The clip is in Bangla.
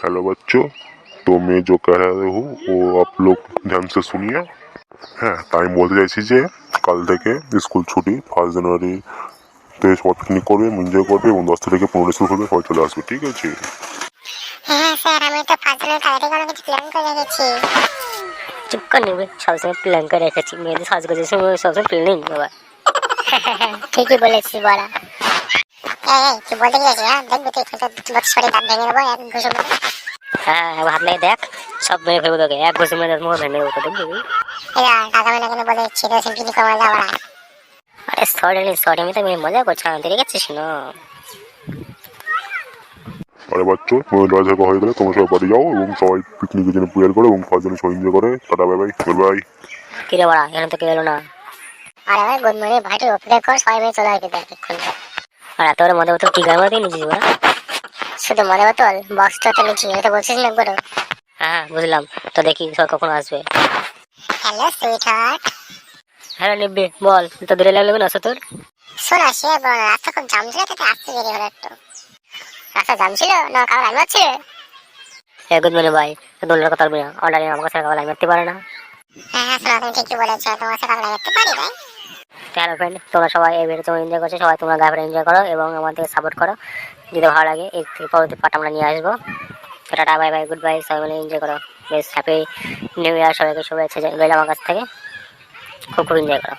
हेलो बच्चों, तो मैं जो कह रहा हूँ वो आप लोग ध्यान से सुनिए। হ্যাঁ, তাই আমি বলতে চাইছি যে কাল থেকে স্কুল ছুটি, 1 জানুয়ারি তে সবাই পিকনিক করবে, এনজয় করবে এবং 10 থেকে 15 স্কুল করবে, সবাই চলে আসবে, ঠিক আছে? হ্যাঁ স্যার, আমি তো 5 জনের কালকে কিছু প্ল্যান করে রেখেছি। চুপ কর নিবি, সবসময় প্ল্যান করে রেখেছি, মেয়েদের সাজগোজের সময় সবসময় প্ল্যানিং বাবা। ঠিকই বলেছি বড়া। এই কি বলতে গিয়েছি? হ্যাঁ দেখবি তুই সরি দাঁত ভেঙে দেবো এক ঘুষো মেরে। হ্যাঁ হাত লাগে দেখ, সব মেরে ফেলবো তোকে, এক ঘুষি মেরে মোহ ভেঙে দেবো তোকে, দেখবি? এরা টাকা মেলা কেন বলে ছিঁড়ে পিকনিক করবো যাবো না। আরে সরি, আমি তো মজা করছিলাম, তুই রেখেছিস না? আরে বাচ্চো, তোমাদের লড়াই ঝগড়া হয়ে গেলে তোমরা সবাই বাড়ি যাও এবং সবাই পিকনিকের জন্য প্রেয়ার করো এবং 5 জনের সবাই এনজয় করে। Tata, bye bye, good bye. কিরে বাড়া, এখানে তো কেউ এলো না। আরে ভাই গুড মর্নিং, ভাইটি ওপরে কর, সবাই মিলে চলে আসবে দেখ এক্ষুনি। আর এত বড় মদের বোতল কি গায়ে মারতে নিয়েছিস বাড়া? শুধু মনে বোতল বক্সটা তো নিচ্ছি, এটা বলছিস না একবারও। হ্যাঁ বুঝলাম, তো দেখি সব কখন আসবে। Hello sweet heart. হ্যালো নিব্বি, বল, তো দূরে লাগবে না তোর? শোন আসি বড়, রাস্তা খুব জাম ছিল, তাতে আসতে দেরি হলো একটু। রাস্তা জাম ছিল না কারো লাইন মারছিল? গুড মর্নিং ভাই, দোলের কথা বলবি না, অর্ডারে আমার কাছে কাউ লাইন মারতে পারে না। হ্যাঁ শোনা, তুমি ঠিকই বলেছো, তোমার সাথে লাইন মারতে পারি তাই। হ্যালো ফ্রেন্ড, তোমরা সবাই এই ভিডিও তোমরা এনজয় করছো, সবাই তোমরা গায়ে এনজয় করো এবং আমাদেরকে সাপোর্ট করো। যদি ভালো লাগে এই থেকে পরবর্তী পার্ট আমরা নিয়ে আসবো। Tata, bye bye, good bye, সবাই মিলে এনজয় করো। বেশ হ্যাপি নিউ ইয়ার, সবাইকে শুভেচ্ছা রইল আমার কাছ থেকে, খুব এনজয় করো।